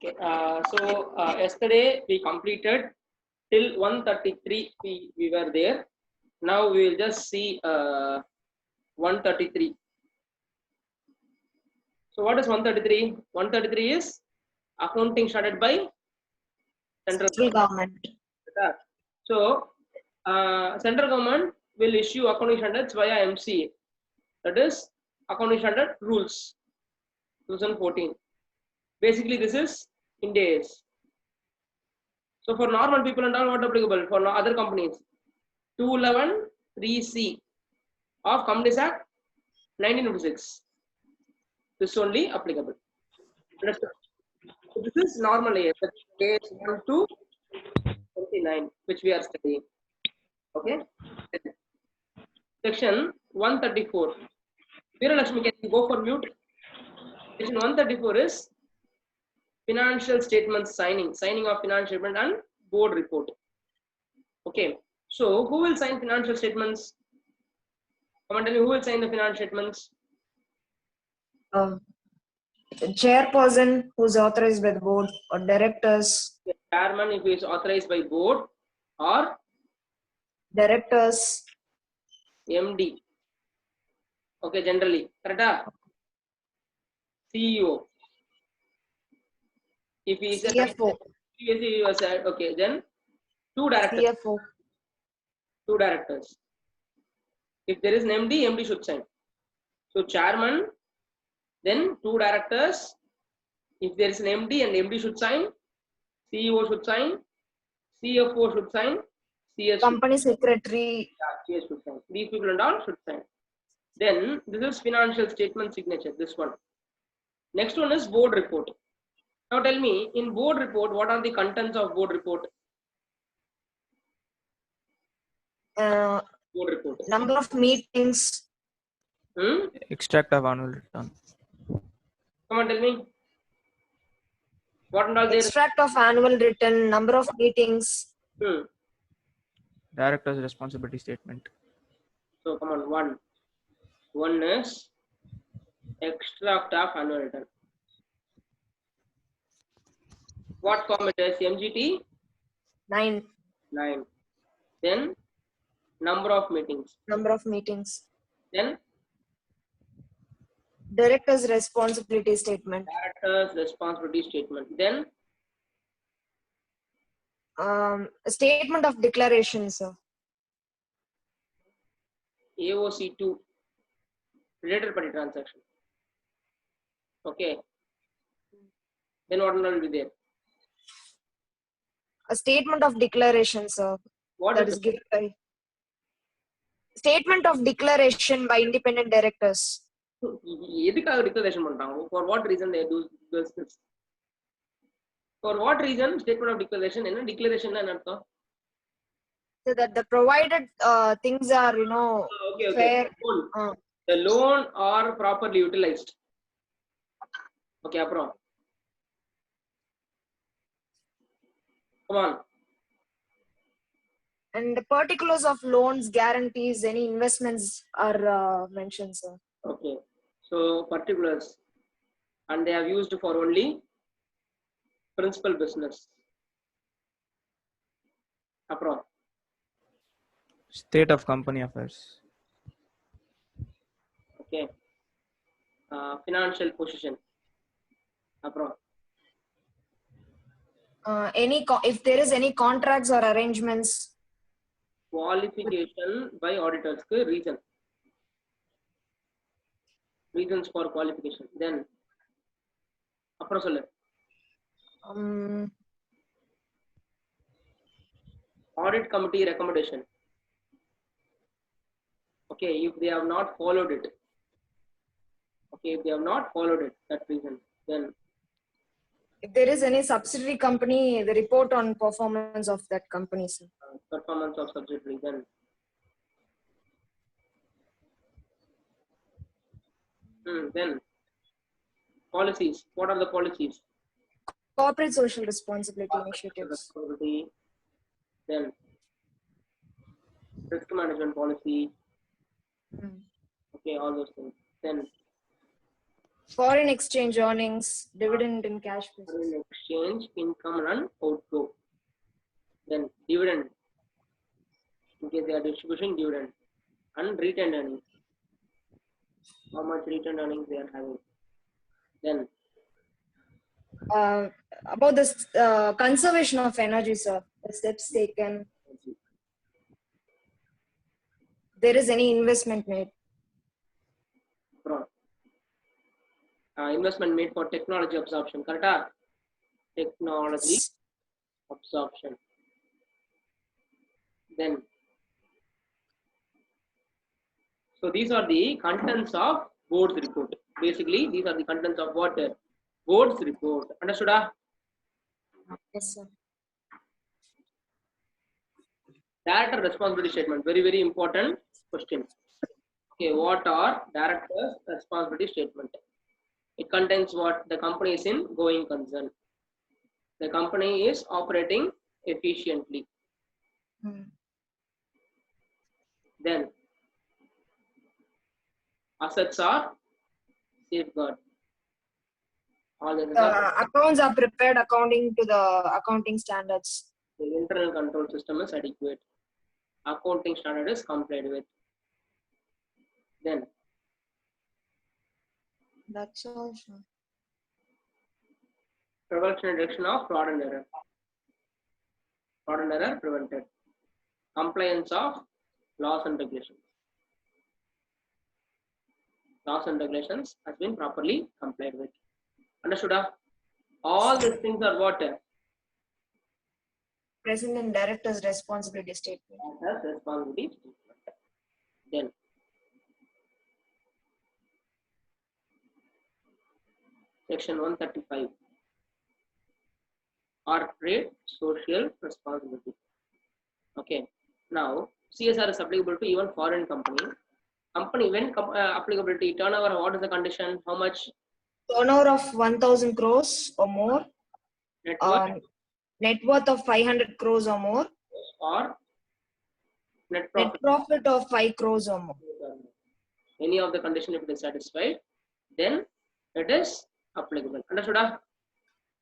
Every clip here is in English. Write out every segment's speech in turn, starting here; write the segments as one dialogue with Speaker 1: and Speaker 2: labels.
Speaker 1: Okay. Yesterday we completed till 133. We were there. Now we will just see 133. So what is 133? 133 is accounting started by central
Speaker 2: government.
Speaker 1: So central government will issue accounting standards via MCA. That is accounting standard rules 2014. Basically this is Ind AS. So for normal people and all, what applicable for other companies? 211 3C of Companies Act 1926. This is only applicable. Understood? So this is normal AS, case 1 to 29, which we are studying. Okay. Section 134. Veeralakshmi, can you go for mute? Section 134 is financial statements signing of financial statement and board report. Okay. So who will sign financial statements? Come on, tell me, who will sign the financial statements?
Speaker 2: Chairperson who is authorized by the board, or directors.
Speaker 1: The chairman if he is authorized by board, or
Speaker 2: directors.
Speaker 1: MD. Okay, generally. Correct? CEO. If he is
Speaker 2: CFO.
Speaker 1: Okay, then two directors.
Speaker 2: CFO.
Speaker 1: Two directors. If there is an MD, MD should sign. So chairman, then two directors. If there is an MD and MD should sign, CEO should sign, CFO should sign, CS
Speaker 2: company secretary.
Speaker 1: Yeah, CS should sign. These people and all should sign. Then this is financial statement signature, this one. Next one is board report. Now tell me, in board report, what are the contents of board report?
Speaker 2: Board
Speaker 1: report.
Speaker 2: Number of meetings.
Speaker 3: Extract of annual return.
Speaker 1: Come on, tell me. What and all there?
Speaker 2: Extract of annual return, number of meetings.
Speaker 3: Director's responsibility statement.
Speaker 1: So come on, one is extract of annual return. What form it is? MGT?
Speaker 2: 9.
Speaker 1: Then number of meetings. Then
Speaker 2: director's responsibility statement.
Speaker 1: Then
Speaker 2: a statement of declaration, sir.
Speaker 1: AOC2, related party transaction. Okay. Then what will be there?
Speaker 2: A statement of declaration, sir.
Speaker 1: What is
Speaker 2: given by statement of declaration by independent directors.
Speaker 1: For what reason they do this? For what reason statement of declaration? Declaration
Speaker 2: So that the provided things are, fair.
Speaker 1: The loan are properly utilized. Okay, Apro. Come on.
Speaker 2: And the particulars of loans, guarantees, any investments are mentioned, sir.
Speaker 1: Okay. So particulars, and they have used for only principal business. Apro.
Speaker 3: State of company affairs.
Speaker 1: Okay. Financial position. Apro.
Speaker 2: If there is any contracts or arrangements.
Speaker 1: Qualification by auditors. Reasons for qualification. Then audit committee recommendation. Okay, if they have not followed it. That reason. Then
Speaker 2: if there is any subsidiary company, the report on performance of that company, sir.
Speaker 1: Performance of subsidiary. Then policies. What are the policies?
Speaker 2: Corporate social responsibility initiatives.
Speaker 1: Then risk management policy. Okay, all those things. Then
Speaker 2: Foreign exchange earnings, dividend in cash basis.
Speaker 1: Foreign exchange income and outgo. Then dividend, in case they are distribution dividend, and retained earnings. How much retained earnings they are having. Then
Speaker 2: About this conservation of energy, sir, the steps taken. There is any investment made.
Speaker 1: Investment made for technology absorption, correct? Technology absorption. Then, so these are the contents of board's report. Basically, these are the contents of what? Board's report. Understood?
Speaker 2: Yes, sir.
Speaker 1: Director responsibility statement. Very, very important question. Okay, what are director's responsibility statement? It contains what? The company is in going concern. The company is operating efficiently. Then assets are safeguard. All the
Speaker 2: Accounts are prepared according to the accounting standards.
Speaker 1: The internal control system is adequate. Accounting standard is complied with. Then
Speaker 2: That's all, sir.
Speaker 1: prevention and reduction of fraud and error. Fraud and error prevented. Compliance of laws and regulations. Laws and regulations has been properly complied with. Understood? All these things are what?
Speaker 2: Present in director's responsibility statement.
Speaker 1: As responsibility statement. Then section 135. Corporate social responsibility. Okay. Now CSR is applicable to even foreign company. When applicability turnover, what is the condition? How much?
Speaker 2: Turnover of 1,000 crores or more.
Speaker 1: Net worth
Speaker 2: Net worth of 500 crores or more.
Speaker 1: or net
Speaker 2: Net
Speaker 1: profit?
Speaker 2: profit of 5 crores or more.
Speaker 1: Any of the condition, if it is satisfied, then it is applicable. Understood?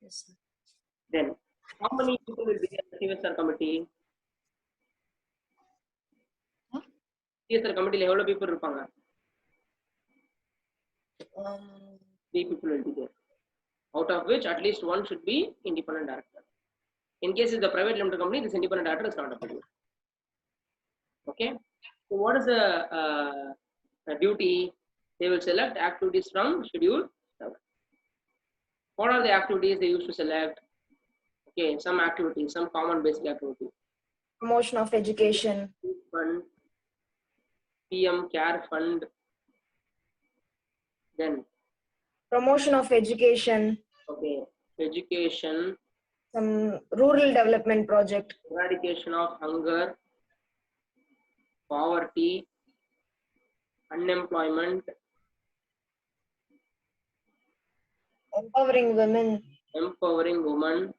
Speaker 2: Yes, sir.
Speaker 1: Then how many people will be in the CSR committee? CSR committee எவ்வளவு people இருப்பாங்க? 3 people will be there. Out of which at least one should be independent director. In case it's a private limited company, this independent director is not applicable. Okay. So what is the duty? They will select activities from schedule 7. What are the activities they used to select? Okay, some activities, some common basic activities.
Speaker 2: Promotion of education.
Speaker 1: Fund, PM Care Fund. Then
Speaker 2: Promotion of education.
Speaker 1: okay, education.
Speaker 2: Some rural development project.
Speaker 1: Eradication of hunger, poverty, unemployment.
Speaker 2: Empowering women.
Speaker 1: Empowering women.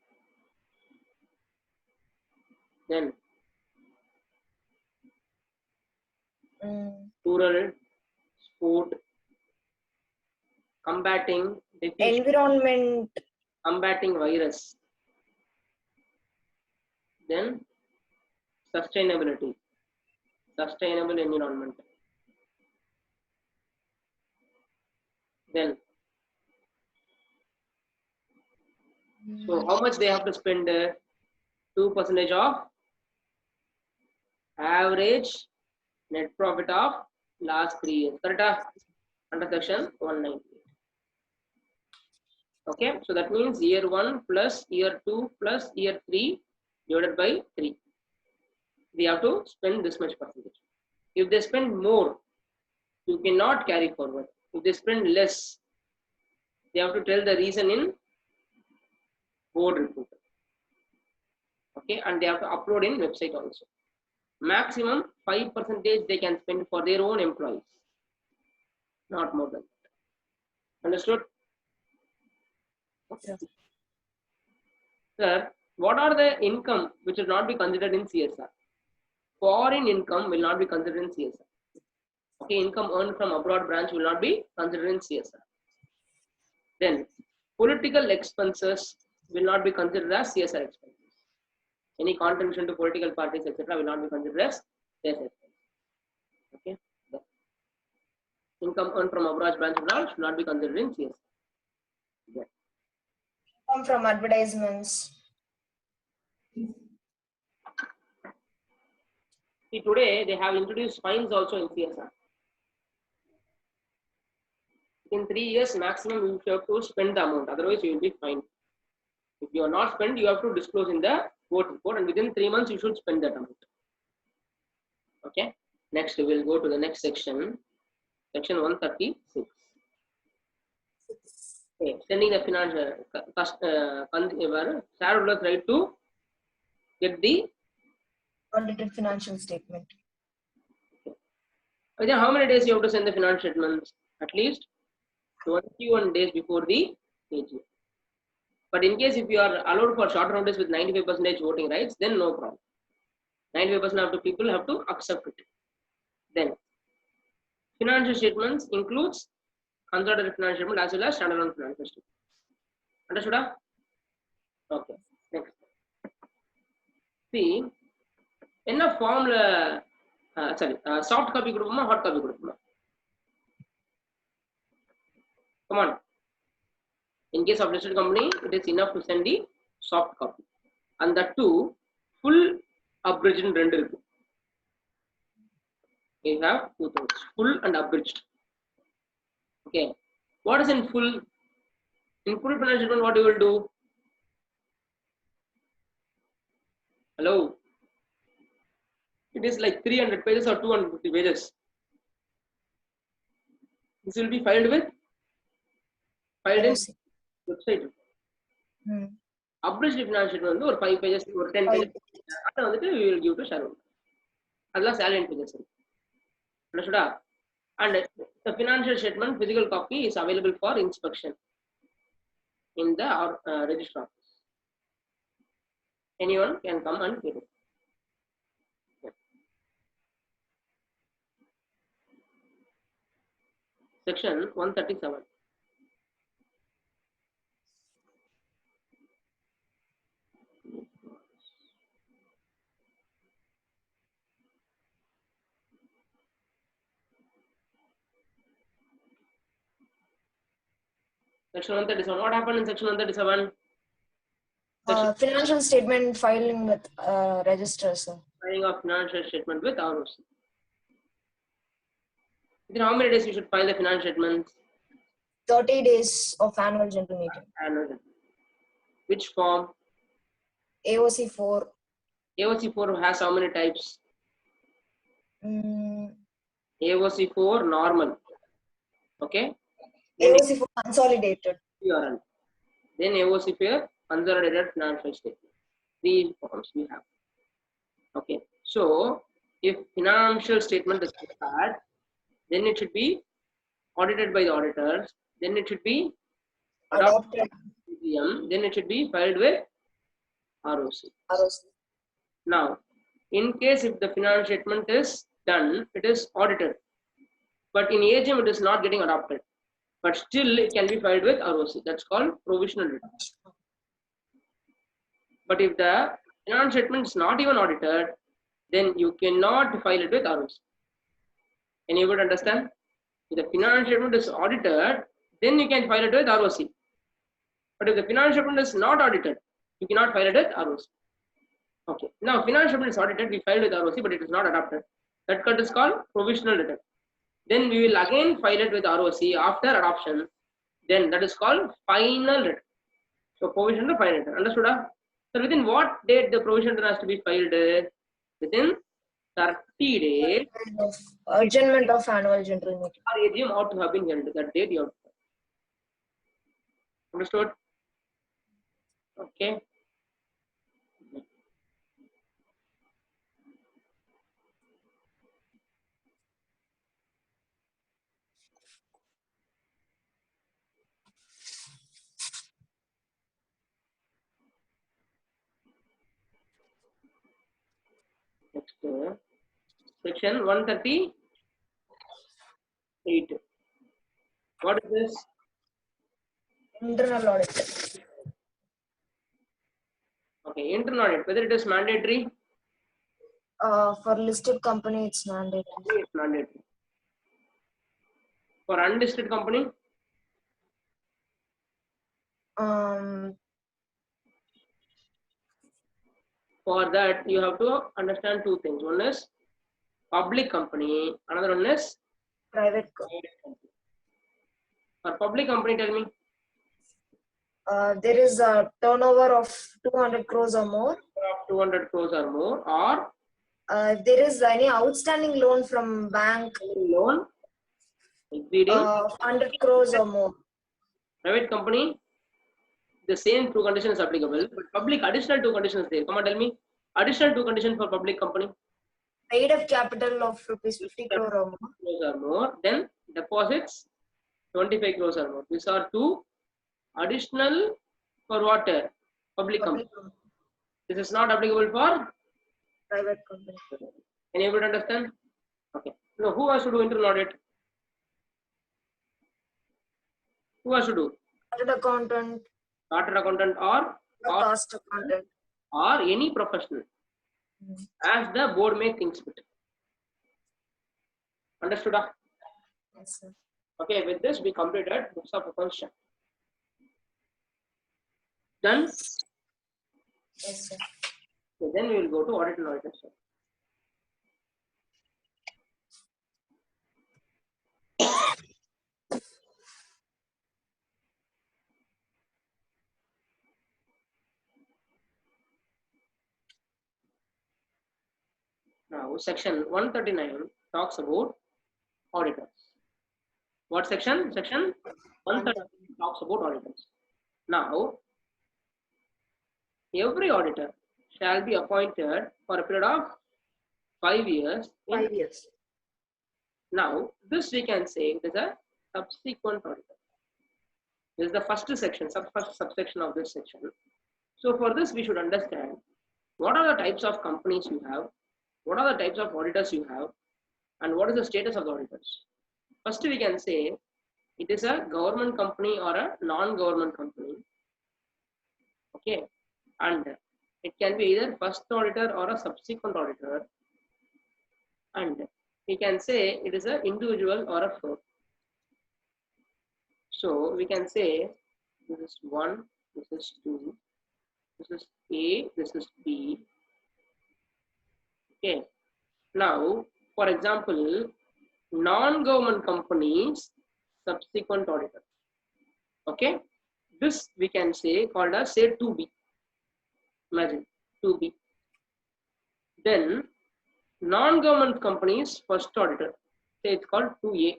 Speaker 1: Then rural sport, combating deficiency,
Speaker 2: Environment.
Speaker 1: combating virus. Then sustainability, sustainable environment. Then so how much they have to spend? 2% of average net profit of last 3 years. Correct? Under section 198. Okay, so that means year 1 plus year 2 plus year 3 divided by 3. They have to spend this much percentage. If they spend more, you cannot carry forward. If they spend less, they have to tell the reason in board report. Okay, and they have to upload in website also. Maximum 5% they can spend for their own employees, not more than that. Understood? Okay. Sir, what are the income which will not be considered in CSR? Foreign income will not be considered in CSR. Okay, income earned from abroad branch will not be considered in CSR. Then political expenses will not be considered as CSR expenses. Any contribution to political parties, etc., will not be considered as CSR expenses. Okay. Income earned from abroad branch and all should not be considered in CSR. Yeah.
Speaker 2: Come from advertisements.
Speaker 1: See, today they have introduced fines also in CSR. In 3 years maximum, you have to spend the amount, otherwise you will be fined. If you are not spent, you have to disclose in the board report, and within 3 months you should spend that amount. Okay. Next, we will go to the next section, section 136. Okay. Sending the financial shareholders right to get the
Speaker 2: Audited financial statement.
Speaker 1: Okay. How many days you have to send the financial statements? At least 21 days before the AGM. But in case if you are allowed for short notice with 95% voting rights, then no problem. 95% of the people have to accept it. Then financial statements includes consolidated financial statement as well as standalone financial statement. Understood? Okay. Next. See, in a form, soft copy கொடுப்போமா hot copy கொடுப்போமா? Come on. In case of listed company, it is enough to send the soft copy, and that too full abridged render. You have two things: full and abridged. Okay. What is in full? In full financial statement, what you will do? Hello. It is like 300 pages or 250 pages. This will be filed in website. Abridged financial statement or 5 pages or 10 pages. We will give to shareholder. That's salient pages. Understood? And the financial statement physical copy is available for inspection in the register office. Anyone can come and get it. Section 137. Section 137. What happened in section 137?
Speaker 2: Financial statement filing with register, sir.
Speaker 1: Filing of financial statement with ROC. Within how many days you should file the financial statements?
Speaker 2: 30 days of annual general meeting.
Speaker 1: Annual. Which form?
Speaker 2: AOC 4.
Speaker 1: AOC 4 has how many types? AOC 4 normal. Okay.
Speaker 2: AOC 4 consolidated.
Speaker 1: PRN. Then AOC 4 consolidated financial statement. 3 forms we have. Okay. So if financial statement is prepared, then it should be audited by the auditors. Then it should be adopted. Then it should be filed with ROC. Now, in case if the financial statement is done, it is audited. But in AGM, it is not getting adopted. But still, it can be filed with ROC. That's called provisional return. But if the financial statement is not even audited, then you cannot file it with ROC. Anybody understand? If the financial statement is audited, then you can file it with ROC. But if the financial statement is not audited, you cannot file it with ROC. Okay. Now, financial statement is audited, we filed with ROC, but it is not adopted. That cut is called provisional return. Then we will again file it with ROC after adoption. Then that is called final return. So, provisional to final return. Understood? So, within what date the provisional return has to be filed? Within 30 days.
Speaker 2: Adjournment of annual general meeting.
Speaker 1: Our AGM ought to have been held. That date you have to. Understood? Okay. Next, section 138. What is this?
Speaker 2: Internal audit.
Speaker 1: Okay, internal audit, whether it is mandatory,
Speaker 2: For listed company, it's mandatory.
Speaker 1: it's mandatory. For unlisted company, for that you have to understand two things. One is public company, another one is
Speaker 2: Private.
Speaker 1: private company. For public company, tell me.
Speaker 2: There is a turnover of 200 crores or more.
Speaker 1: 200 crores or more, or
Speaker 2: If there is any outstanding loan from bank,
Speaker 1: loan exceeding
Speaker 2: 100 crores or more.
Speaker 1: private company, the same two conditions applicable, but public additional two conditions there. Come on, tell me. Additional two conditions for public company.
Speaker 2: Paid up capital of rupees 50 crore or more.
Speaker 1: Crores or more, then deposits 25 crores or more. These are two additional for what? Public company. This is not applicable for
Speaker 2: Private company.
Speaker 1: Can you able to understand? Okay. No, who has to do internal audit? Who has to do?
Speaker 2: Chartered accountant,
Speaker 1: Chartered accountant or
Speaker 2: cost accountant.
Speaker 1: or any professional, as the board may thinks fit. Understood?
Speaker 2: Yes, sir.
Speaker 1: Okay, with this we completed books of accounts. Done?
Speaker 2: Yes, sir.
Speaker 1: So then we will go to audit and auditor. Now, section 139 talks about auditors. What section? Section 139 talks about auditors. Now, every auditor shall be appointed for a period of 5 years.
Speaker 2: 5 years.
Speaker 1: Now, this we can say it is a subsequent auditor. This is the first section, first subsection of this section. So, for this, we should understand what are the types of companies you have, what are the types of auditors you have, and what is the status of the auditors. First, we can say it is a government company or a non-government company. Okay, and it can be either first auditor or a subsequent auditor, and we can say it is an individual or a firm. So we can say this is 1, this is 2, this is A, this is B. Okay, now for example, non-government companies subsequent auditor. Okay, this we can say called as say 2B. Imagine 2B. Then non-government companies first auditor, say it's called 2A.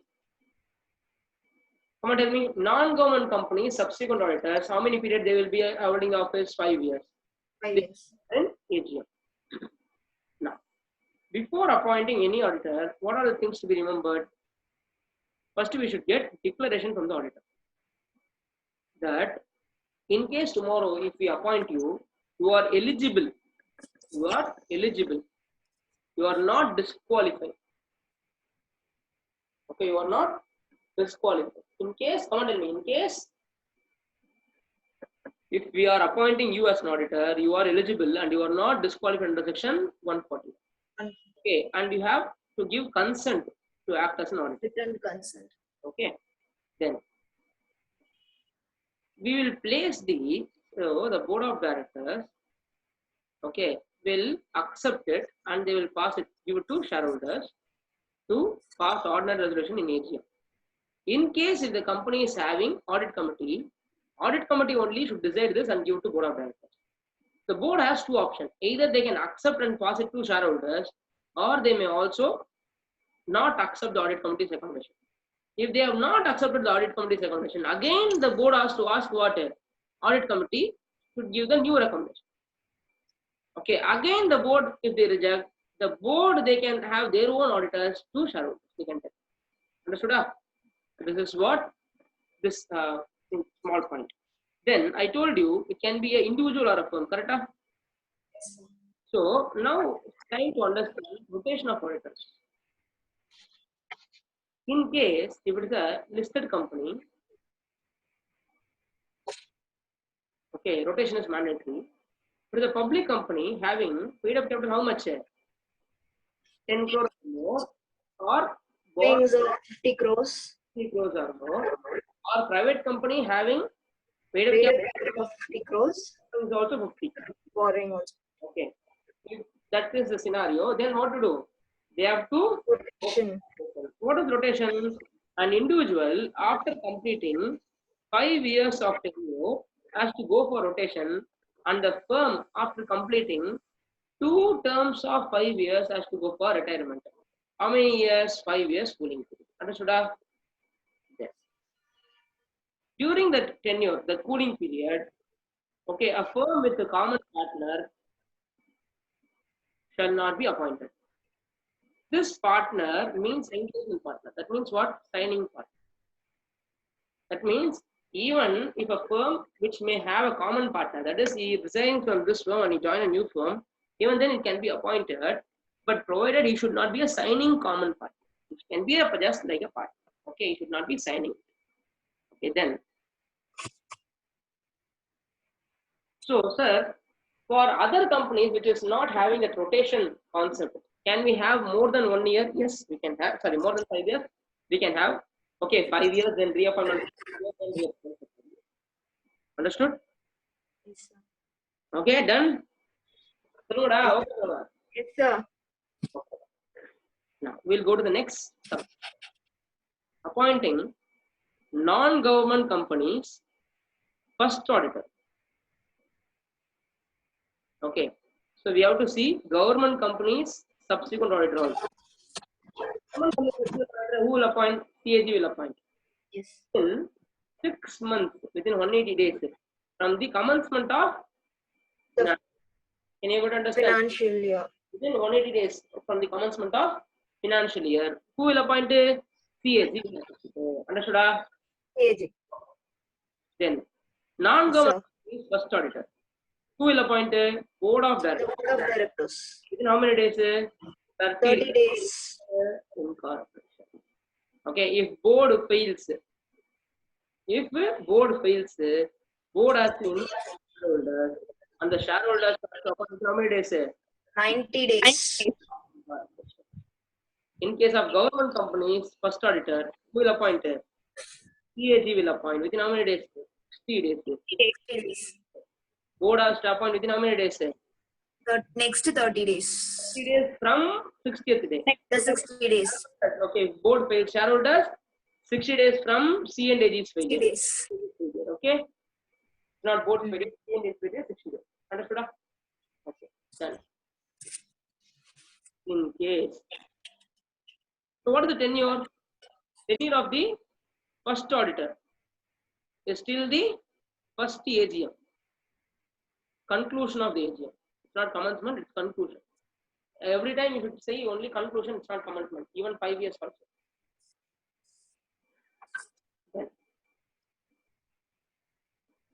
Speaker 1: Come on, tell me, non-government companies subsequent auditors, how many period they will be holding office? 5 years.
Speaker 2: 5 years.
Speaker 1: And AGM. Now, before appointing any auditor, what are the things to be remembered? First, we should get declaration from the auditor that in case tomorrow, if we appoint you, you are eligible. You are eligible. You are not disqualified. Okay, you are not disqualified. In case, come on, tell me, in case if we are appointing you as an auditor, you are eligible and you are not disqualified under section 140. Okay, and you have to give consent to act as an auditor.
Speaker 2: Written consent.
Speaker 1: Okay, then we will place the board of directors. Okay, will accept it and they will pass it, give it to shareholders to pass ordinary resolution in AGM. In case if the company is having audit committee only should decide this and give it to board of directors. The board has two options. Either they can accept and pass it to shareholders, or they may also not accept the audit committee's recommendation. If they have not accepted the audit committee's recommendation, again the board has to ask what audit committee should give the new recommendation. Okay, again the board, if they reject, the board they can have their own auditors to shareholders. They can take. Understood? This is what this small point. Then I told you it can be an individual or a firm, correct? So now trying to understand rotation of auditors. In case if it is a listed company, Okay, rotation is mandatory. But the public company having paid up capital how much? 10 crore or more, or borrowed
Speaker 2: Things of 50 crores.
Speaker 1: 3 crores or more, or private company having paid up
Speaker 2: Paid up
Speaker 1: capital
Speaker 2: capital of 50 crores.
Speaker 1: is also 50.
Speaker 2: Borrowing also.
Speaker 1: Okay. If that is the scenario, then what to do? They have to.
Speaker 2: Rotation.
Speaker 1: What is rotation? An individual after completing 5 years of tenure has to go for rotation, and the firm after completing 2 terms of 5 years has to go for retirement. How many years? 5 years cooling period. Understood? Yes. During the tenure, the cooling period, okay, a firm with a common partner shall not be appointed. This partner means engagement partner. That means what? Signing partner. That means even if a firm which may have a common partner, that is, he resigns from this firm and he joins a new firm, even then it can be appointed, but provided he should not be a signing common partner. It can be just like a partner. Okay, he should not be signing. Okay, then. So, sir, for other companies which is not having a rotation concept, can we have more than 1 year? Yes, we can have. Sorry, more than 5 years, we can have. Okay, 5 years, then reappointment. Understood?
Speaker 2: Yes, sir.
Speaker 1: Okay, done.
Speaker 2: Yes, sir.
Speaker 1: Now we'll go to the next step. Appointing non-government companies first auditor. Okay, so we have to see government companies subsequent auditor also. Who will appoint? CAG will appoint.
Speaker 2: Yes.
Speaker 1: In 6 months, within 180 days from the commencement of.
Speaker 2: The
Speaker 1: Can you able to understand?
Speaker 2: financial year.
Speaker 1: Within 180 days from the commencement of financial year, who will appoint a CAG? Understood?
Speaker 2: AG.
Speaker 1: Then non-government first auditor. Who will appoint a board of
Speaker 2: The
Speaker 1: directors?
Speaker 2: board of directors.
Speaker 1: Within how many days?
Speaker 2: 30 days.
Speaker 1: Incorporation. Okay, if board fails, board has to invite shareholders, and the shareholders have to appoint how many days?
Speaker 2: 90 days.
Speaker 1: In case of government companies, first auditor, who will appoint? CAG will appoint within how many days? 60 days.
Speaker 2: 60 days.
Speaker 1: Board has to appoint within how many days?
Speaker 2: The next 30 days.
Speaker 1: 60 days from 60th day.
Speaker 2: The 60 days.
Speaker 1: Okay, board failed shareholders, 60 days from C&AG's
Speaker 2: 60
Speaker 1: failure.
Speaker 2: days.
Speaker 1: Okay, not board failure, C&AG's failure, 60 days. Understood? Okay, done. In case. So what is the tenure? Tenure of the first auditor is still the first AGM. Conclusion of the AGM. It's not commencement, it's conclusion. Every time you should say only conclusion, it's not commencement, even 5 years also. Then,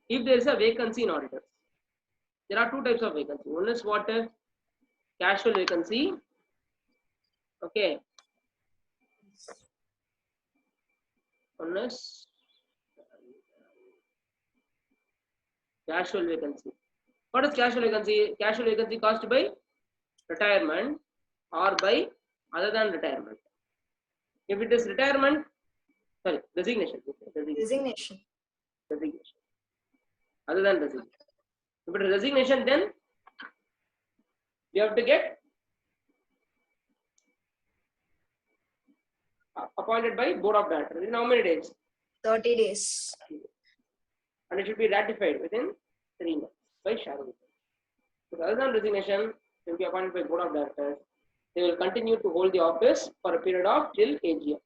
Speaker 1: if there is a vacancy in auditors, there are 2 types of vacancy. One is what? Casual vacancy. Okay. One is casual vacancy. What is casual vacancy? Casual vacancy caused by retirement or by other than retirement. If it is retirement, sorry, resignation.
Speaker 2: Resignation.
Speaker 1: Resignation. Other than resignation. If it is resignation, then you have to get appointed by board of directors. In how many days?
Speaker 2: 30 days.
Speaker 1: And it should be ratified within 3 months by shareholders. So other than resignation, they will be appointed by board of directors. They will continue to hold the office for a period of till AGM.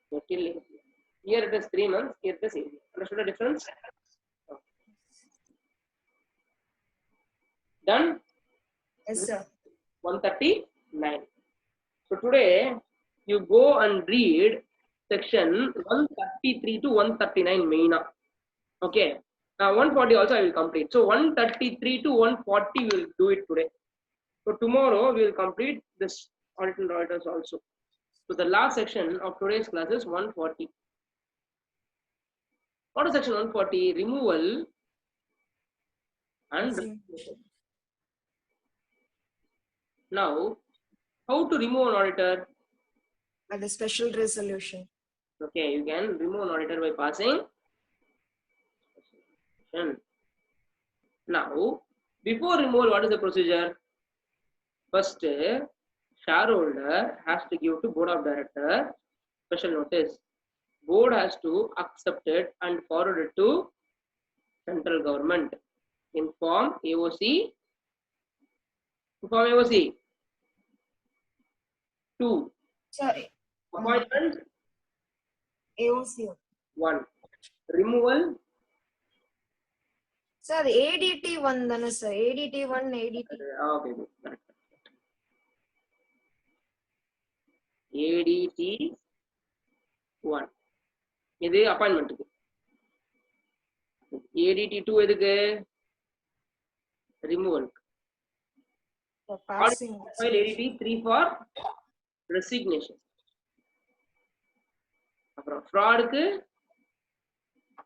Speaker 1: So till AGM. Here it is 3 months, here it is AGM. Understood the difference? Done?
Speaker 2: Yes, sir.
Speaker 1: 139. So today you go and read section 133 to 139 main. Okay. Now 140 also I will complete. So 133 to 140 we will do it today. So tomorrow we will complete this auditors also. So the last section of today's class is 140. What is section 140? Removal and
Speaker 2: Resignation.
Speaker 1: resignation. Now, how to remove an auditor?
Speaker 2: By the special resolution.
Speaker 1: Okay, you can remove an auditor by passing. Now, before removal, what is the procedure? First, shareholder has to give to board of director special notice. Board has to accept it and forward it to central government. Inform AOC. Inform AOC. 2.
Speaker 2: Sorry.
Speaker 1: Appointment.
Speaker 2: AOC.
Speaker 1: 1. Removal.
Speaker 2: Sir, the ADT one, then sir. ADT one, ADT.
Speaker 1: Okay, good. Correct. ADT 1. இது அப்பாயின்மெண்ட்டுக்கு. ADT 2 எதுக்கு? Removal.
Speaker 2: For passing.
Speaker 1: File ADT 3 for resignation. அப்புறம் fraudக்கு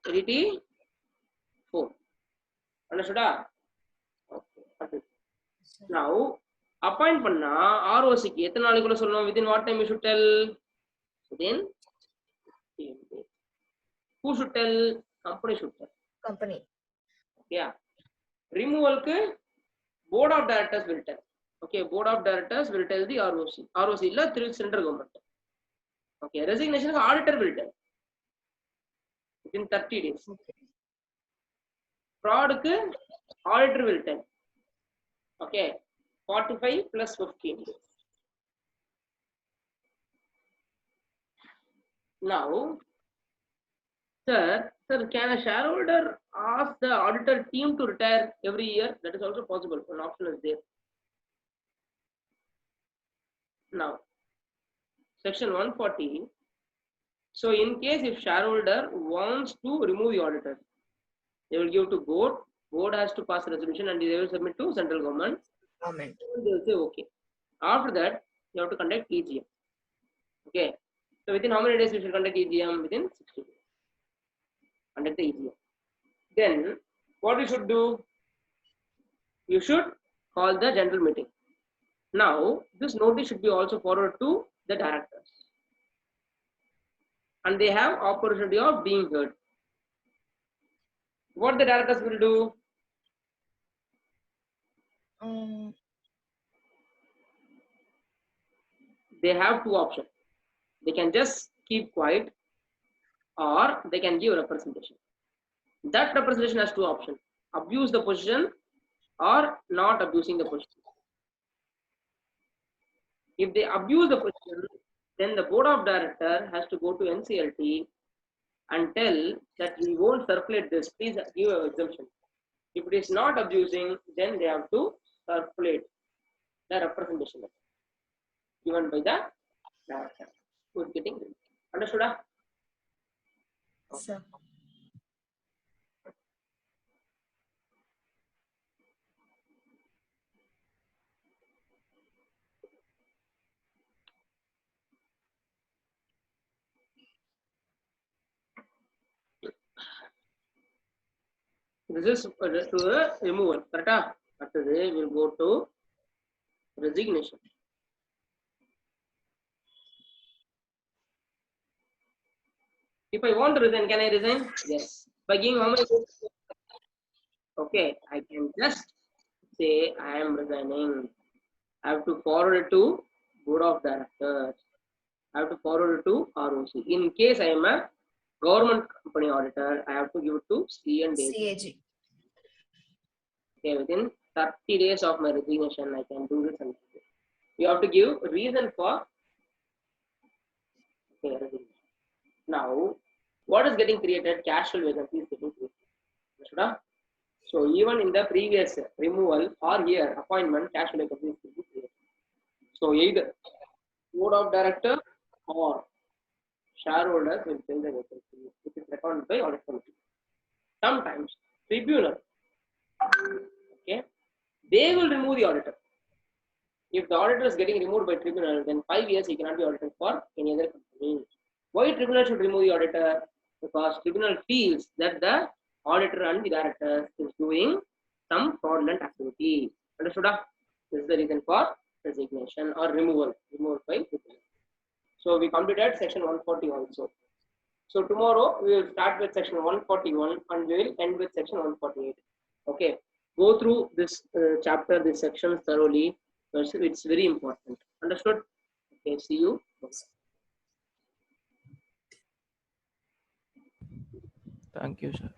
Speaker 1: ADT 4. Understood? Okay. Now, appoint பண்ணா ROC க்கு எத்தனை நாளைக்குள்ள சொல்லணும்? Within what time you should tell? Within 15 days. Who should tell? Company should tell.
Speaker 2: Company.
Speaker 1: Yeah. Removal க்கு board of directors will tell. Okay, board of directors will tell the ROC. ROC illa through central government. Okay, resignation க்கு auditor will tell. Within 30 days.
Speaker 2: Okay.
Speaker 1: Fraud க்கு auditor will tell. Okay, 45 plus 15 days. Now, sir, can a shareholder ask the auditor team to retire every year? That is also possible. An option is there. Now, section 140. So, in case if shareholder wants to remove the auditor, they will give to board. Board has to pass a resolution and they will submit to central government.
Speaker 2: Government.
Speaker 1: They will say okay. After that, you have to conduct EGM. Okay. So, within how many days you should conduct EGM? Within 60 days. Conduct the EGM. Then, what you should do? You should call the general meeting. Now, this notice should be also forwarded to the directors. And they have opportunity of being heard. What the directors will do? They have two options. They can just keep quiet or they can give representation. That representation has two options. Abuse the position or not abusing the position. If they abuse the position, then the board of director has to go to NCLT and tell that we won't circulate this. Please give an exemption. If it is not abusing, then they have to circulate the representation given by the director who is getting it. Understood?
Speaker 2: Sir.
Speaker 1: This is to the removal. Correct? After this, we will go to resignation. If I want to resign, can I resign? Yes. By giving how many days? Okay, I can just say I am resigning. I have to forward it to board of directors. I have to forward it to ROC. In case I am a government company auditor, I have to give it to CAG.
Speaker 2: CAG.
Speaker 1: Okay, within 30 days of my resignation, I can do this. And you have to give a reason for resignation. Now, what is getting created? Casual vacancy is getting created. So, even in the previous removal or here appointment, casual vacancy is getting created. So, either board of director or shareholders will fill the vacancy, which is recommended by audit committee. Sometimes tribunal, okay, they will remove the auditor. If the auditor is getting removed by tribunal, then 5 years he cannot be audited for any other company. Why tribunal should remove the auditor? because tribunal feels that the auditor and the director is doing some fraudulent activity. Understood? This is the reason for resignation or removal by tribunal. So we completed section 140 also. So tomorrow we will start with section 141 and we will end with section 148. Okay, go through this chapter, this section thoroughly. It's very important. Understood? Okay, see you.
Speaker 3: Thank you, sir.